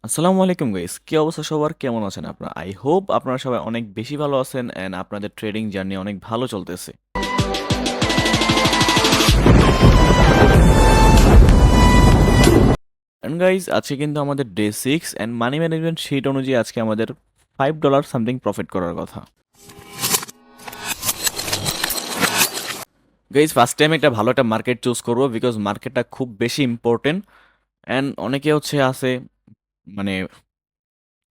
আসসালামু আলাইকুম গাইস, কি অবস্থা সবার? কেমন আছেন আপনারা? আই হোপ আপনারা সবাই অনেক বেশি ভালো আছেন এন্ড আপনাদের ট্রেডিং জার্নি অনেক ভালো চলতেছে। এন্ড গাইস, আজকে কিন্তু আমাদের day 6 and money management sheet অনুযায়ী আজকে আমাদের $5 সামথিং প্রফিট করার কথা। গাইস, ফার্স্ট টাইম একটা ভালো একটা মার্কেট চুজ করবো বিকজ মার্কেটটা খুব বেশি ইম্পর্টেন্ট। এন্ড অনেকে আছে মানে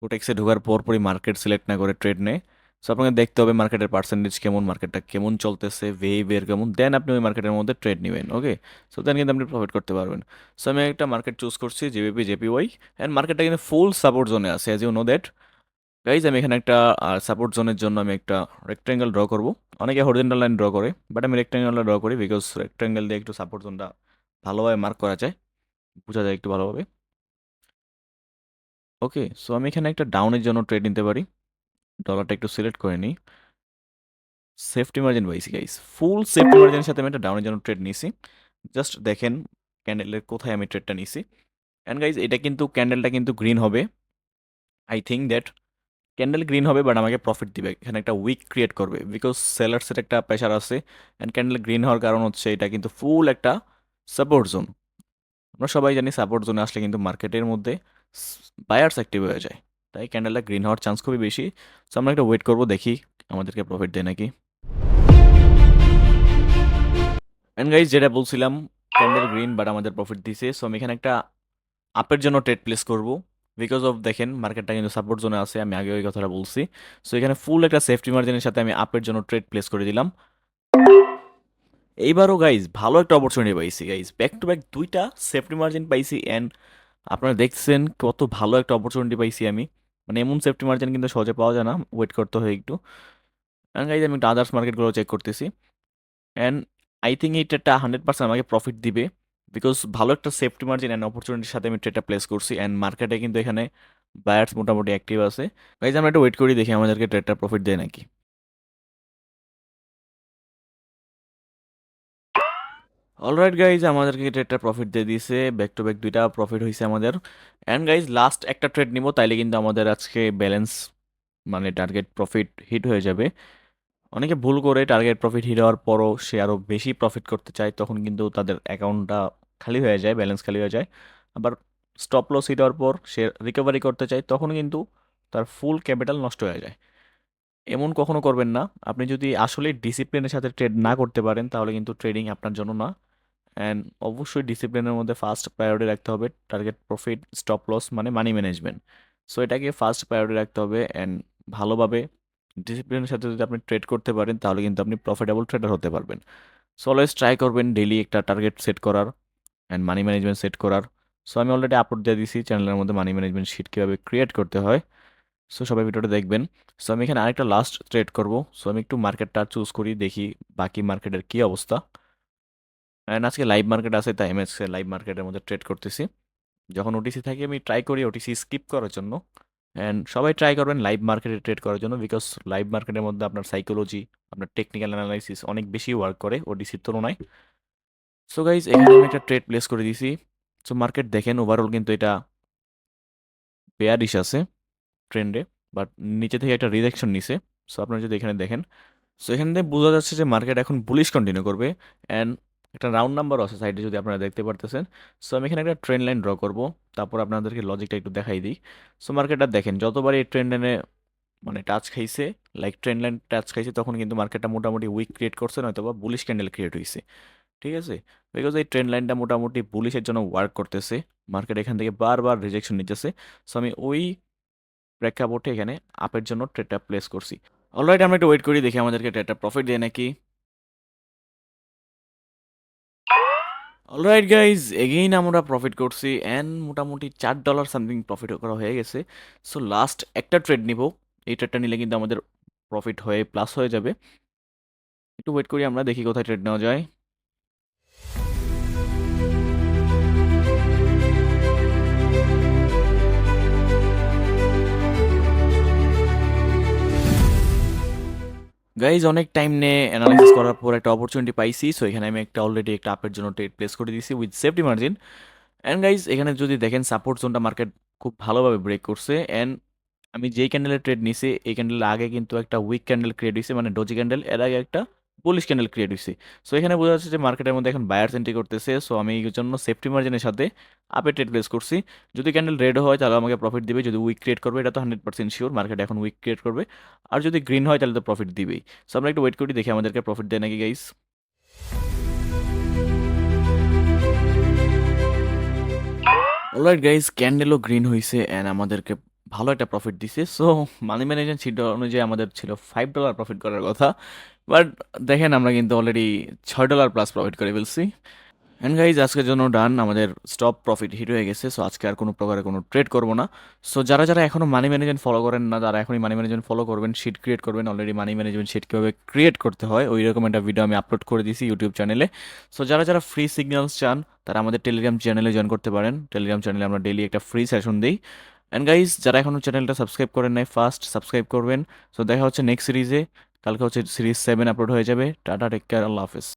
কোটেক্সে ঢোকার পরপরই মার্কেট সিলেক্ট না করে ট্রেড নেয়। সো আপনাকে দেখতে হবে মার্কেটের পার্সেন্টেজ কেমন, মার্কেটটা কেমন চলতেছে, বিহেভিয়ার কেমন, দেন আপনি ওই মার্কেটের মধ্যে ট্রেড নেবেন। ওকে, সো দেন কিন্তু আপনি প্রফিট করতে পারবেন। সো আমি একটা মার্কেট চুজ করছি, জিবিপি জেপিওয়াই, অ্যান্ড মার্কেটটা কিন্তু ফুল সাপোর্ট জোনে আছে, as you know that guys. আমি এখানে একটা সাপোর্ট জোনের জন্য আমি একটা রেক্ট্যাঙ্গেল ড্র করব। অনেকে হরিজেন্টাল লাইন ড্র করে, বাট আমি রেক্ট্যাঙ্গেলটা ড্র করি বিকজ রেক্ট্যাঙ্গেল দিয়ে একটু সাপোর্ট জোনটা ভালোভাবে মার্ক করা যায়, বোঝা যায় একটু ভালোভাবে। ওকে, সো আমি এখানে একটা ডাউনের জন্য ট্রেড নিতে পারি। ডলারটা একটু সিলেক্ট করে নিই। সেফটি মার্জিন পাইছি গাইস, ফুল সেফটি মার্জিনের সাথে আমি একটা ডাউনের জন্য ট্রেড নিছি। জাস্ট দেখেন ক্যান্ডেলের কোথায় আমি ট্রেডটা নিছি। অ্যান্ড গাইজ, এটা কিন্তু ক্যান্ডেলটা কিন্তু গ্রিন হবে। I think that candle green হবে, বাট আমাকে প্রফিট দিবে। এখানে একটা উইক ক্রিয়েট করবে বিকজ সেলার্সের একটা প্রেশার আছে। অ্যান্ড ক্যান্ডেল গ্রিন হওয়ার কারণ হচ্ছে এটা কিন্তু ফুল একটা সাপোর্ট জোন। আমরা সবাই জানি সাপোর্ট জোনে আসলে কিন্তু মার্কেটের মধ্যে বায়ার্স অ্যাক্টিভ হয়ে যায়, তাই ক্যান্ডেলটা গ্রিন হওয়ার চান্স খুবই বেশি। সো আমরা একটা ওয়েট করবো, দেখি আমাদেরকে প্রফিট দেয় নাকি। এন্ড গাইজ, যেটা বলছিলাম, ক্যান্ডেল গ্রিন বাট আমাদের প্রফিট দিছে। সো আমি এখানে একটা আপের জন্য ট্রেড প্লেস করব বিকজ অফ দেখেন মার্কেটটা কিন্তু সাপোর্ট জোনে আছে, আমি আগে ওই কথাটা বলছি। সো এখানে ফুল একটা সেফটি মার্জিনের সাথে আমি আপের জন্য ট্রেড প্লেস করে দিলাম। এইবারও গাইজ ভালো একটা অপরচুনিটি পাইছি গাইজ, ব্যাক টু ব্যাক দুইটা সেফটি মার্জিন পাইছি। অ্যান্ড আপনারা দেখছেন কত ভালো একটা অপরচুনিটি পাইছি আমি। মানে এমন সেফটি মার্জিন কিন্তু সহজে পাওয়া যায় না, ওয়েট করতে হয় একটু। অ্যান্ড গাইজ, আমি একটা আদার্স মার্কেটগুলো চেক করতেছি। অ্যান্ড আই থিঙ্ক এই ট্রেডটা 100% আমাকে প্রফিট দিবে বিকজ ভালো একটা সেফটি মার্জিন অ্যান্ড অপরচুনিটির সাথে আমি ট্রেডটা প্লেস করছি। অ্যান্ড মার্কেটে কিন্তু এখানে বায়ার্স মোটামুটি অ্যাক্টিভ আছে। গাইজ, আমরা একটু ওয়েট করি, দেখি আমাদেরকে ট্রেডটা প্রফিট দেয় নাকি। অলরাইট গাইজ, আমাদেরকে ট্রেডটা প্রফিট দিয়ে দিয়েছে, ব্যাক টু ব্যাক দুইটা প্রফিট হয়েছে আমাদের। অ্যান্ড গাইজ, লাস্ট একটা ট্রেড নিব, তাইলে কিন্তু আমাদের আজকে ব্যালেন্স মানে টার্গেট প্রফিট হিট হয়ে যাবে। অনেকে ভুল করে টার্গেট প্রফিট হিট হওয়ার পরও সে আরও বেশি প্রফিট করতে চায়, তখন কিন্তু তাদের অ্যাকাউন্টটা খালি হয়ে যায়, ব্যালেন্স খালি হয়ে যায়। আবার স্টপ লস হিট হওয়ার পর সে রিকভারি করতে চায়, তখন কিন্তু তার ফুল ক্যাপিটাল নষ্ট হয়ে যায়। এমন কখনো করবেন না। আপনি যদি আসলে ডিসিপ্লিনের সাথে ট্রেড না করতে পারেন, তাহলে কিন্তু ট্রেডিং আপনার জন্য না। অ্যান্ড অবশ্যই ডিসিপ্লিনের মধ্যে ফার্স্ট প্রায়োরিটি রাখতে হবে টার্গেট প্রফিট স্টপ লস মানে মানি ম্যানেজমেন্ট। সো এটাকে ফার্স্ট প্রায়োরিটি রাখতে হবে। অ্যান্ড ভালোভাবে ডিসিপ্লিনের সাথে যদি আপনি ট্রেড করতে পারেন, তাহলে কিন্তু আপনি প্রফিটেবল ট্রেডার হতে পারবেন। সো অলওয়েজ ট্রাই করবেন ডেইলি একটা টার্গেট সেট করার অ্যান্ড মানি ম্যানেজমেন্ট সেট করার। সো আমি অলরেডি আপলোড দিয়ে দিয়েছি চ্যানেলের মধ্যে মানি ম্যানেজমেন্ট শিট কীভাবে ক্রিয়েট করতে হয়। সো সবাই ভিডিওটা দেখবেন। সো আমি এখানে আরেকটা লাস্ট ট্রেড করব। সো আমি একটু মার্কেটটা চুজ করি, দেখি বাকি মার্কেটের কী অবস্থা। অ্যান্ড আজকে লাইভ মার্কেট আছে, তাই আমি আজকে লাইভ মার্কেটের মধ্যে ট্রেড করতেছি। যখন ওটিসি থাকে আমি ট্রাই করি ওটিসি স্কিপ করার জন্য। অ্যান্ড সবাই ট্রাই করবেন লাইভ মার্কেটে ট্রেড করার জন্য বিকজ লাইভ মার্কেটের মধ্যে আপনার সাইকোলজি, আপনার টেকনিক্যাল অ্যানালাইসিস অনেক বেশি ওয়ার্ক করে ওটিসির তুলনায়। সো গাইজ, এখানে আমি একটা ট্রেড প্লেস করে দিয়েছি। সো মার্কেট দেখেন ওভারঅল কিন্তু এটা বেয়ারিশ আছে ট্রেন্ডে, বাট নিচে থেকে একটা রিজেকশন নিছে। সো আপনারা যদি এখানে দেখেন, সো এখান থেকে বোঝা যাচ্ছে যে মার্কেট এখন বুলিশ কন্টিনিউ করবে। অ্যান্ড একটা রাউন্ড নাম্বার আছে সাইডে, যদি আপনারা দেখতে পারতেছেন। সো আমি এখানে একটা ট্রেন লাইন ড্র করব, তারপর আপনাদেরকে লজিকটা একটু দেখাই দিই। সো মার্কেটটা দেখেন যতবার এই ট্রেন লাইনে মানে টাচ খাইছে, লাইক ট্রেন লাইন টাচ খাইছে, তখন কিন্তু মার্কেটটা মোটামুটি উইক ক্রিয়েট করছে, নয়তো বা বুলিশ ক্যান্ডেল ক্রিয়েট হয়েছে। ঠিক আছে, বিকজ এই ট্রেন লাইনটা মোটামুটি বুলিশের জন্য ওয়ার্ক করতেছে। মার্কেট এখান থেকে বারবার রিজেকশন নিতেছে। সো আমি ওই প্রেক্ষাপটে এখানে আপের জন্য ট্রেডটা প্লেস করছি। অলরাইট, আমরা একটু ওয়েট করি, দেখি আমাদেরকে ট্রেডটা প্রফিট দেয় নাকি। অলরাইট গাইজ, এগেইন আমরা প্রফিট করছি অ্যান্ড মোটামুটি $4 সামথিং প্রফিট করা হয়ে গেছে। সো লাস্ট একটা ট্রেড নিব, এই ট্রেডটা নিলে কিন্তু আমাদের প্রফিট হয়ে প্লাস হয়ে যাবে। একটু ওয়েট করি, আমরা দেখি কোথায় ট্রেড নেওয়া যায়। গাইজ, অনেক টাইম নিয়ে অ্যানালাইসিস করার পর একটা অপরচুনিটি পাইছি। সো এখানে আমি একটা অলরেডি একটা আপের জন্য ট্রেড প্লেস করে দিয়েছি with safety margin. And guys, এখানে যদি দেখেন সাপোর্ট জোনটা মার্কেট খুব ভালোভাবে ব্রেক করছে। অ্যান্ড আমি যেই ক্যান্ডেলের ট্রেড নিছি এই ক্যান্ডেলের আগে কিন্তু একটা উইক ক্যান্ডেল ক্রিয়েট হয়েছে, মানে ডোজি ক্যান্ডেল, এর আগে একটা বুলিশ ক্যান্ডেল ক্রিয়েট হয়েছে। সো এখানে বোঝা যাচ্ছে যে মার্কেটের মধ্যে এখন বায়ার্স এন্ট্রি করতেছে। সো আমি এই জন্য সেফটি মার্জিনের সাথে আপে ট্রেড প্লেস করছি। যদি ক্যান্ডেল রেড হয় তাহলে আমাকে প্রফিট দিবে, যদি উইক ক্রিয়েট করবে এটা তো 100% শিওর, মার্কেট এখন উইক ক্রিয়েট করবে। আর যদি গ্রিন হয় তাহলে তো প্রফিট দিবেই। সো আমরা একটু ওয়েট করি, দেখি আমাদেরকে প্রফিট দেয় নাকি গাইস। অলরাইট গাইস, ক্যান্ডেলও গ্রিন হয়েছে অ্যান্ড আমাদেরকে ভালো একটা প্রফিট দিছে। সো মানি ম্যানেজমেন্ট শিট অনুযায়ী আমাদের ছিল $5 প্রফিট করার কথা, বাট দেখেন আমরা কিন্তু অলরেডি $6 প্লাস প্রফিট করে ফেলছি। অ্যান্ড গাইজ আজকের জন্য ডান, আমাদের স্টপ প্রফিট হিট হয়ে গেছে। সো আজকে আর কোনো প্রকারে কোনো ট্রেড করবো না। সো যারা যারা এখনও মানি ম্যানেজমেন্ট ফলো করেন না তারা এখনই মানি ম্যানেজমেন্ট ফলো করবেন, শিট ক্রিয়েট করবেন। অলরেডি মানি ম্যানেজমেন্ট শিট কীভাবে ক্রিয়েট করতে হয় ওই রকম একটা ভিডিও আমি আপলোড করে দিয়েছি ইউটিউব চ্যানেলে। সো যারা যারা ফ্রি সিগন্যালস চান তারা আমাদের টেলিগ্রাম চ্যানেলে জয়েন করতে পারেন। টেলিগ্রাম চ্যানেলে আমরা ডেইলি একটা ফ্রি সেশন দিই। অ্যান্ড গাইজ যারা এখনও চ্যানেলটা সাবস্ক্রাইব করেন নাই ফার্স্ট সাবস্ক্রাইব করবেন। সো দেখা হচ্ছে নেক্সট সিরিজে। কালকে হচ্ছে সিরিজ 7 আপলোড হয়ে যাবে। টাটা, টেক কেয়ার, আল্লাহ হাফেজ।